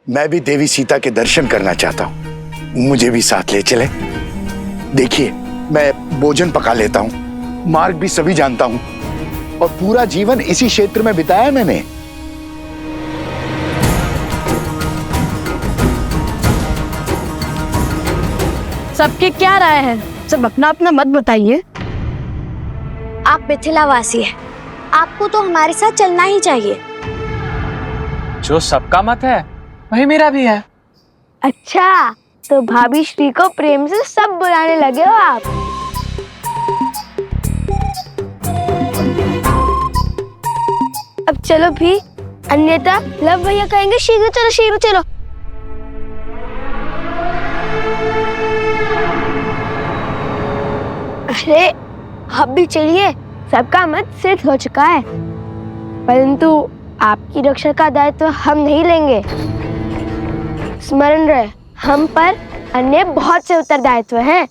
मैं भी देवी सीता के दर्शन करना चाहता हूँ, मुझे भी साथ ले चले। देखिए, मैं भोजन पका लेता हूँ, मार्ग भी सभी जानता हूँ और पूरा जीवन इसी क्षेत्र में बिताया मैंने। सबकी क्या राय है? सब अपना अपना मत बताइए। आप मिथिलावासी हैं, आपको तो हमारे साथ चलना ही चाहिए। जो सबका मत है वही मेरा भी है। अच्छा, तो भाभी श्री को प्रेम से सब बुलाने लगे हो आप। अब चलो भी, अन्यथा लव भैया कहेंगे शीघ्र चलो शीघ्र चलो। अरे आप भी चलिए, सबका मत सिद्ध हो चुका है, परंतु आपकी रक्षा का दायित्व हम नहीं लेंगे। स्मरण रहे, हम पर अन्य बहुत से उत्तरदायित्व हैं।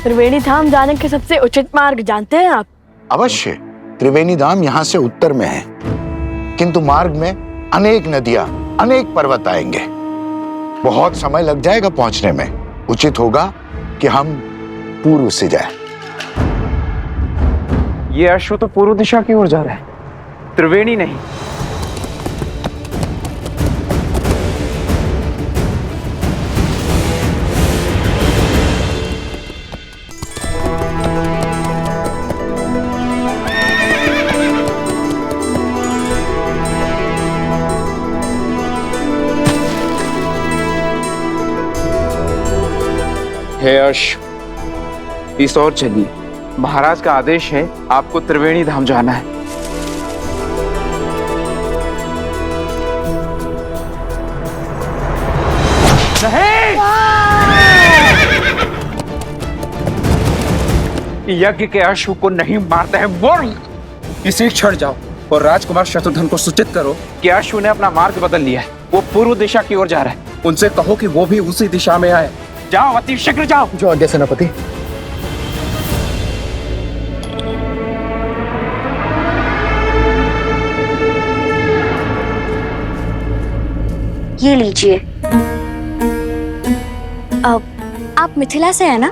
त्रिवेणी धाम जाने के सबसे उचित मार्ग जानते हैं आप? अवश्य, त्रिवेणी धाम यहाँ से उत्तर में है, किंतु मार्ग में अनेक नदियां, अनेक पर्वत आएंगे। बहुत समय लग जाएगा पहुंचने में। उचित होगा कि हम पूर्व से जाएं। ये अश्व तो पूर्व दिशा की ओर जा रहा है, त्रिवेणी नहीं। हे अश्व, इस ओर चलिए। महाराज का आदेश है, आपको त्रिवेणी धाम जाना है। नहीं! यज्ञ के अश्व को नहीं मारते हैं बोल। इसी क्षण जाओ और राजकुमार शत्रुघ्न को सूचित करो कि अश्व ने अपना मार्ग बदल लिया है, वो पूर्व दिशा की ओर जा रहा है। उनसे कहो कि वो भी उसी दिशा में आए। जाओ, अति शीघ्र जाओ। जो आज्ञा सेनापति। ये लीजिए। अब आप मिथिला से हैं ना,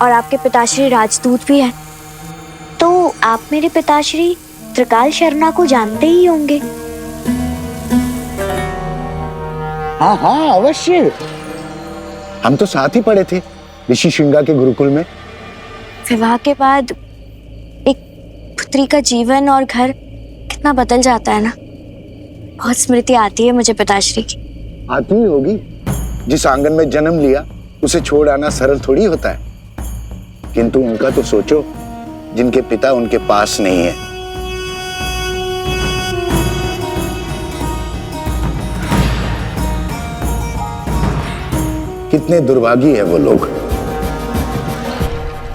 और आपके पिताश्री राजदूत भी हैं, तो आप मेरे पिताश्री त्रिकाल शर्मा को जानते ही होंगे। हाँ हाँ अवश्य, हम तो साथ ही पढ़े थे ऋषि श्रृंगा के गुरुकुल में। विवाह के बाद एक पुत्री का जीवन और घर कितना बदल जाता है ना। बहुत स्मृति आती है मुझे पिताश्री की। आती ही होगी, जिस आंगन में जन्म लिया उसे छोड़ आना सरल थोड़ी होता है। किंतु उनका तो सोचो, जिनके पिता उनके पास नहीं है। कितने दुर्भागी है वो लोग।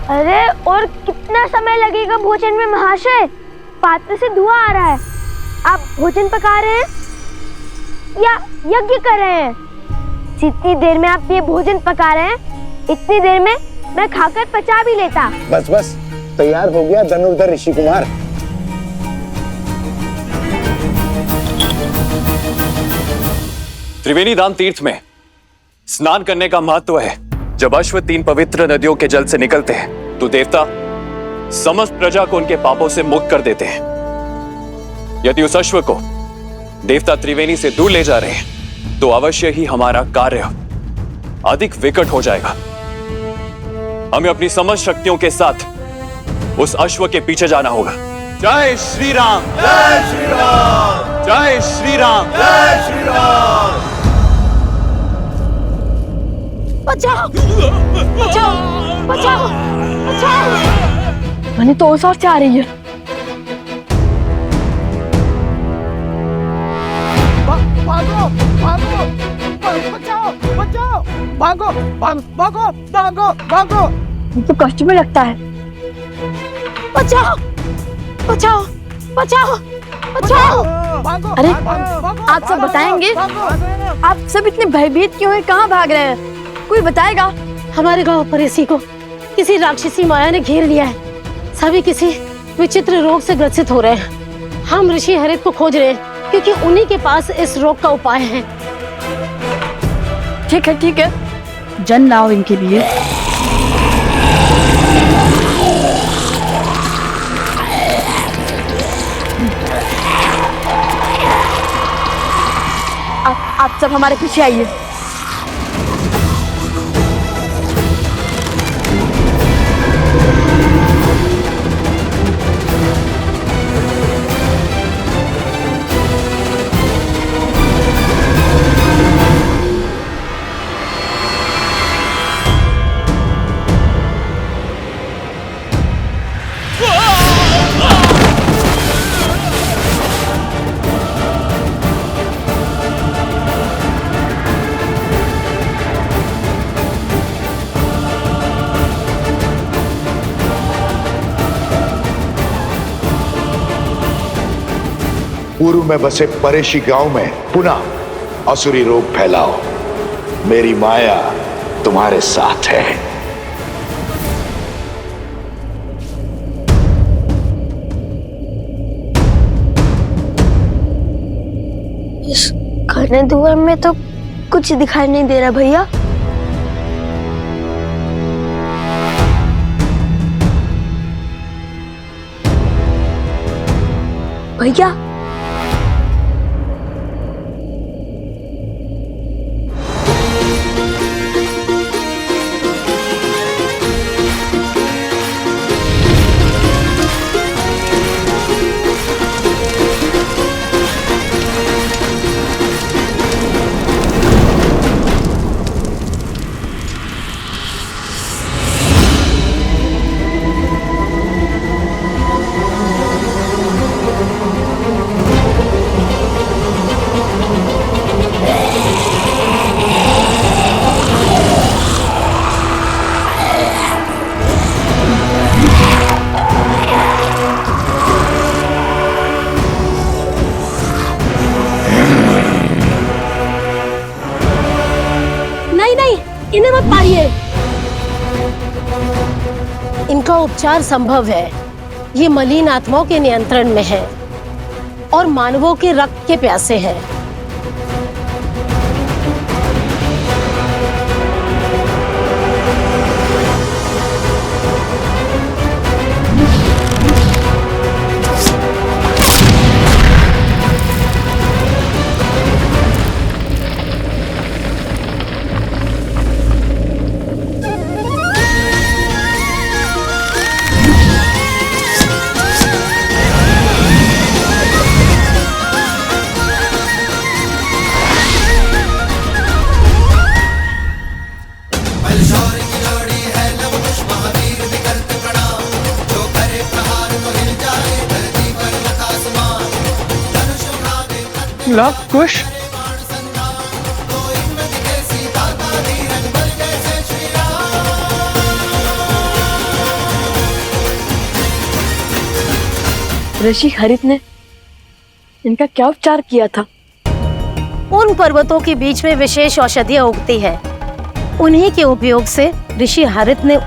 अरे और कितना समय लगेगा भोजन में महाशय? पात्र से धुआं आ रहा है। आप भोजन पका रहे हैं या यज्ञ कर रहे हैं? जितनी देर में आप ये भोजन पका रहे हैं, इतनी देर में मैं खाकर पचा भी लेता। बस बस, तैयार हो गया धनुर्धर ऋषि कुमार। त्रिवेणी धाम तीर्थ में स्नान करने का महत्व है। जब अश्व 3 पवित्र नदियों के जल से निकलते हैं तो देवता समस्त प्रजा को उनके पापों से मुक्त कर देते हैं। यदि उस अश्व को देवता त्रिवेणी से दूर ले जा रहे हैं तो अवश्य ही हमारा कार्य अधिक विकट हो जाएगा। हमें अपनी समस्त शक्तियों के साथ उस अश्व के पीछे जाना होगा। जय श्री राम, जय श्री राम, जय श्री राम, जय श्री राम। बचाओ बचाओ बचाओ बचाओ। मैंने तो उस ओर से आ रही है। भागो भागो बचाओ बचाओ, भागो भागो भागो भागो। ये तो कष्ट में लगता है। बचाओ बचाओ बचाओ बचाओ। अरे आप सब बताएंगे आप सब इतने भयभीत क्यों हैं? कहाँ भाग रहे हैं? कोई बताएगा? हमारे गांव पर इसी को किसी राक्षसी माया ने घेर लिया है। सभी किसी विचित्र रोग से ग्रसित हो रहे हैं। हम ऋषि हरित को खोज रहे हैं क्योंकि उन्हीं के पास इस रोग का उपाय है। ठीक है, जल लाओ इनके लिए। आप सब हमारे पीछे आइए। पूर्व में बसे परेशी गांव में पुनः असुरी रोग फैलाओ। मेरी माया तुम्हारे साथ है। इस घने धुएं में तो कुछ दिखाई नहीं दे रहा भैया। भैया इन्हें मत मारिए। इनका उपचार संभव है। ये मलिन आत्माओं के नियंत्रण में है और मानवों के रक्त के प्यासे हैं। लव कुश ऋषि हरित ने इनका क्या उपचार किया था? उन पर्वतों के बीच में विशेष औषधियां उगती है। उन्हीं के उपयोग से ऋषि हरित ने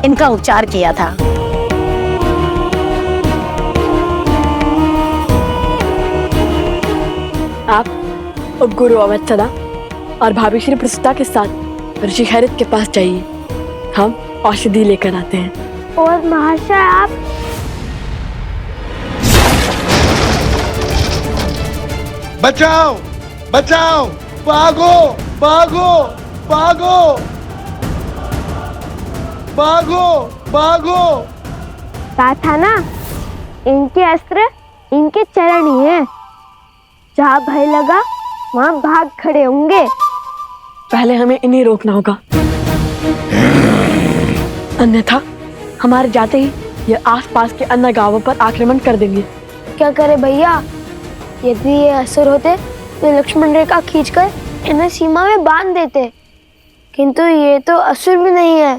इनका उपचार किया था। आप उपगुरु अवत्सला और भाभी श्री प्रसुता के साथ ऋषि हरित के पास जाइए। हम औषधि लेकर आते हैं। और महाशय आप बचाओ बचाओ, भागो भागो भागो भागो भागो। कहा था ना, इनके अस्त्र इनके चरण ही हैं। जहाँ भय लगा वहाँ भाग खड़े होंगे। पहले हमें इन्हें रोकना होगा, अन्यथा हमारे जाते ही ये आसपास के अन्य गांवों पर आक्रमण कर देंगे। क्या करे भैया, यदि ये असुर होते तो लक्ष्मण रेखा खींचकर इन्हें सीमा में बांध देते, किंतु ये तो असुर भी नहीं है।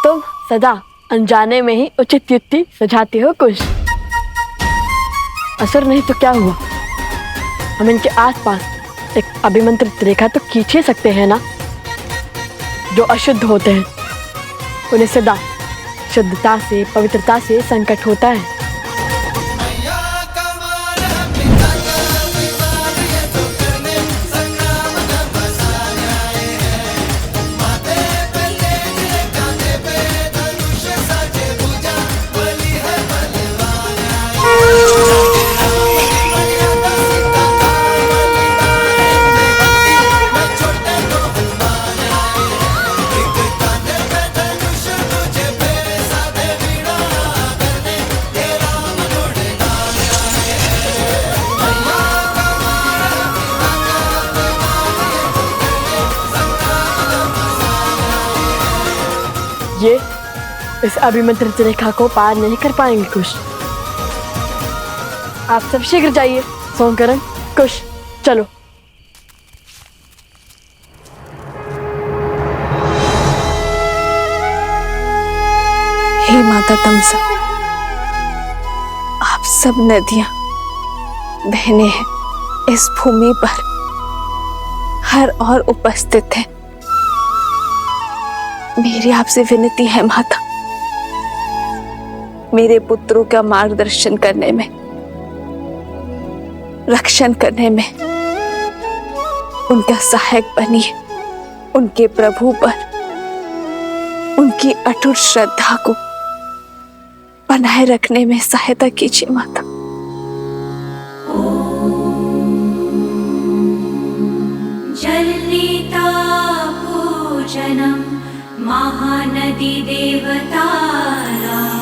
तुम सदा अनजाने में ही उचित युक्ति सुझाती हो कुश। असुर नहीं तो क्या हुआ, हम इनके आसपास एक अभिमंत्रित रेखा तो खींच ही सकते हैं ना। जो अशुद्ध होते हैं उन्हें सदा शुद्धता से, पवित्रता से संकट होता है। ये इस अभिमंत्रित रेखा को पार नहीं कर पाएंगे कुश। आप सब शीघ्र जाइए। सोमकरण, कुश, चलो। हे माता तमसा, आप सब नदियां, बहनें हैं इस भूमि पर हर और उपस्थित हैं। मेरी आपसे विनती है माता, मेरे पुत्रों का मार्गदर्शन करने में, रक्षण करने में उनका सहायक बनिए। उनके प्रभु पर उनकी अटूट श्रद्धा को बनाए रखने में सहायता कीजिए माता। जलनीता पूजनम महानदी देवतानां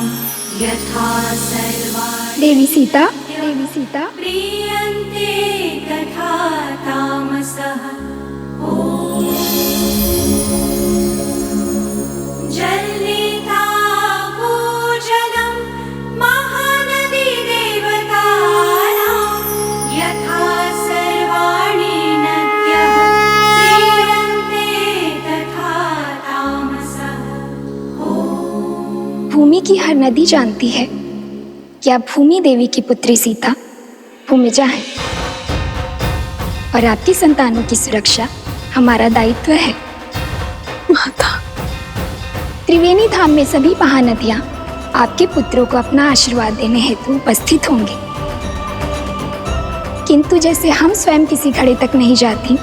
यथा सर्वाणि देवी सीता प्रीयन्ते तथा तामसः। जलनीता पूजनम महानदी देवतानां यथा सर्वाणि नद्यः प्रीयन्ते तथा तामसः। भूमि की हर नदी जानती है कि आप भूमि देवी की पुत्री सीता भूमिजा है और आपकी संतानों की सुरक्षा हमारा दायित्व है। माता, त्रिवेणी धाम में सभी महानदियां आपके पुत्रों को अपना आशीर्वाद देने हेतु उपस्थित होंगी, किंतु जैसे हम स्वयं किसी घड़े तक नहीं जाती,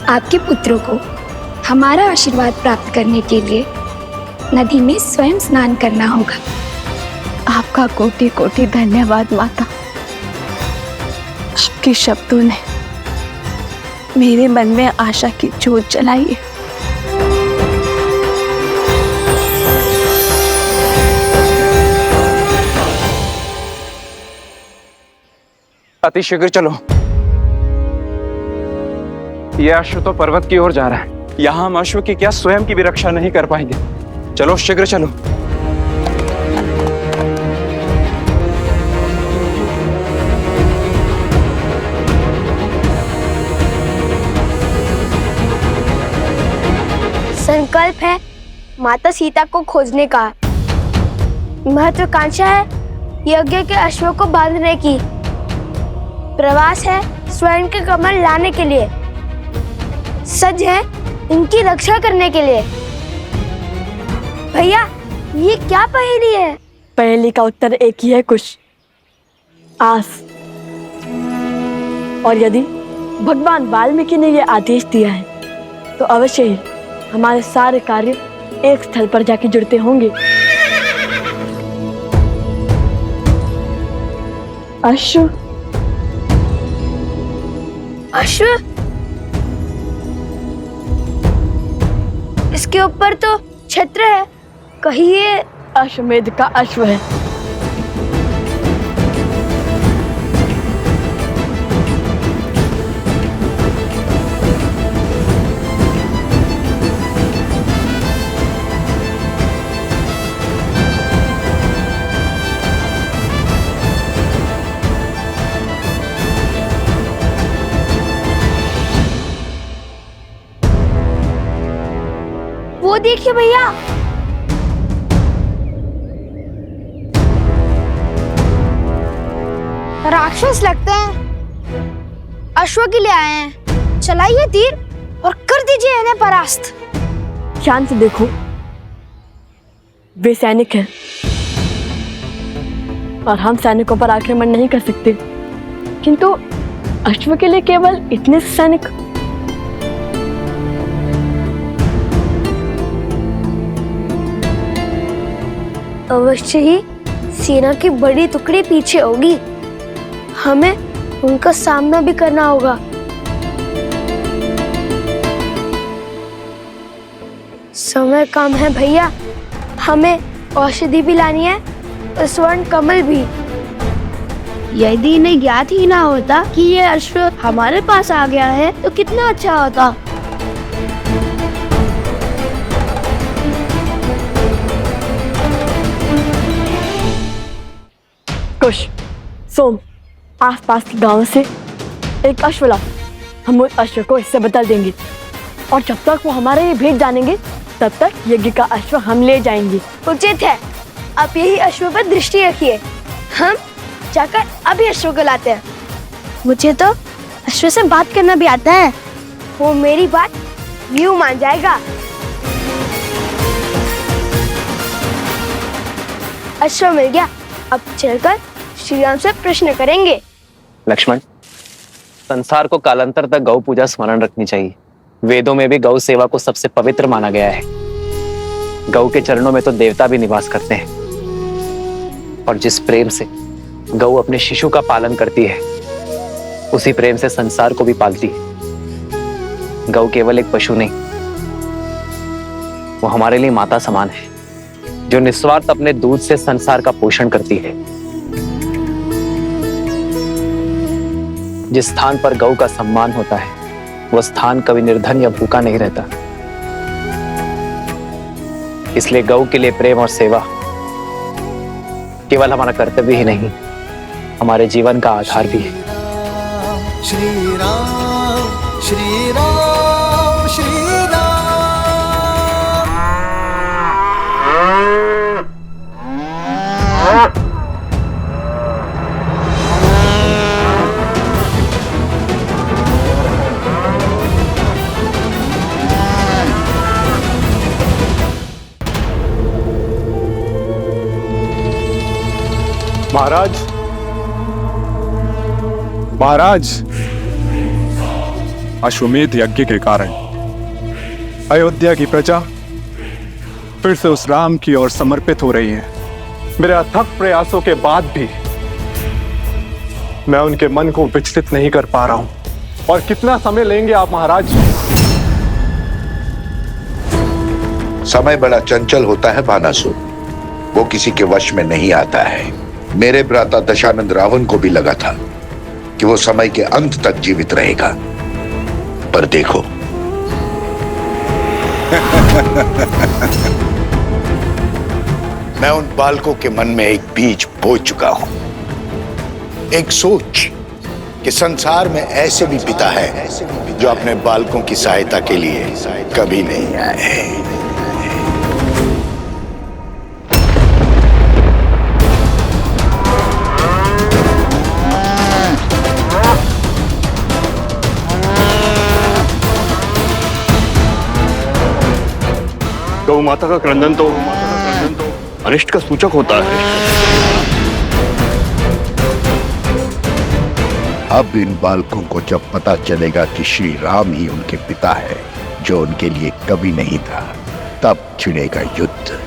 आपके पुत्रों को हमारा आशीर्वाद प्राप्त करने के लिए नदी में स्वयं स्नान करना होगा। आपका कोटि कोटि धन्यवाद माता। आपके शब्दों ने मेरे मन में आशा की ज्योत जलाई है। अतिशीघ्र चलो। यह अश्व तो पर्वत की ओर जा रहा है। यहां हम अश्व की क्या स्वयं की भी रक्षा नहीं कर पाएंगे। चलो शीघ्र चलो। संकल्प है माता सीता को खोजने का। महत्वाकांक्षा है यज्ञ के अश्व को बांधने की। प्रवास है स्वर्ण के कमल लाने के लिए। सज है इनकी रक्षा करने के लिए। भैया, ये क्या पहेली है? पहेली का उत्तर एक ही है कुश, आस। और यदि भगवान वाल्मीकि ने यह आदेश दिया है तो अवश्य ही हमारे सारे कार्य एक स्थल पर जाके जुड़ते होंगे। अश्व, अश्व? इसके ऊपर तो छत्र है, कहीं ये अश्वमेध का अश्व है। वो देखिए भैया, राक्षस लगते हैं। अश्व के लिए आए हैं। चलाइए तीर और कर दीजिए इन्हें परास्त। ध्यान से देखो, वे सैनिक हैं और हम सैनिकों पर आक्रमण नहीं कर सकते, किंतु अश्व के लिए केवल इतने से सैनिक। अवश्य ही सेना की बड़ी टुकड़ी पीछे होगी, हमें उनका सामना भी करना होगा। समय कम है भैया, हमें औषधि भी लानी है और स्वर्ण कमल भी। यदि इन्हें ज्ञात ही ना होता कि ये अश्व हमारे पास आ गया है तो कितना अच्छा होता। कुश, सोम, आसपास के गांव से एक अश्व लाओ। हम उस अश्व को इससे बदल देंगे और जब तक वो हमारे ये भेद जानेंगे तब तक यज्ञ का अश्व हम ले जाएंगे। उचित है, आप यही अश्व पर दृष्टि रखिए, हम जाकर अभी अश्व को लाते हैं। मुझे तो अश्व से बात करना भी आता है, वो मेरी बात यूं मान जाएगा। अश्व मिल गया, अब चलकर श्री राम से प्रश्न करेंगे। लक्ष्मण, संसार को कालांतर तक गौ पूजा स्मरण रखनी चाहिए। वेदों में भी गौ सेवा को सबसे पवित्र माना गया है। गौ के चरणों में तो देवता भी निवास करते हैं। और जिस प्रेम से गौ अपने शिशु का पालन करती है, उसी प्रेम से संसार को भी पालती है। गौ केवल एक पशु नहीं, वो हमारे लिए माता समान है, जो निस्वार्थ अपने दूध से संसार का पोषण करती है। जिस स्थान पर गौ का सम्मान होता है, वो स्थान कभी निर्धन या भूखा नहीं रहता। इसलिए गौ के लिए प्रेम और सेवा केवल हमारा कर्तव्य ही नहीं, हमारे जीवन का आधार भी है। श्री राम श्री राम श्री राम। महाराज, महाराज, अश्वमेध यज्ञ के कारण अयोध्या की प्रजा फिर से उस राम की ओर समर्पित हो रही है। मेरे अथक प्रयासों के बाद भी मैं उनके मन को विचलित नहीं कर पा रहा हूं। और कितना समय लेंगे आप महाराज? समय बड़ा चंचल होता है बानासुर, वो किसी के वश में नहीं आता है। मेरे भ्राता दशानंद रावण को भी लगा था कि वो समय के अंत तक जीवित रहेगा, पर देखो मैं उन बालकों के मन में एक बीज बो चुका हूं, एक सोच कि संसार में ऐसे भी पिता है जो अपने बालकों की सहायता के लिए कभी नहीं आए। गौ माता का क्रंदन तो अनिष्ट का सूचक होता है। अब इन बालकों को जब पता चलेगा कि श्री राम ही उनके पिता है, जो उनके लिए कभी नहीं था, तब छिड़ेगा युद्ध।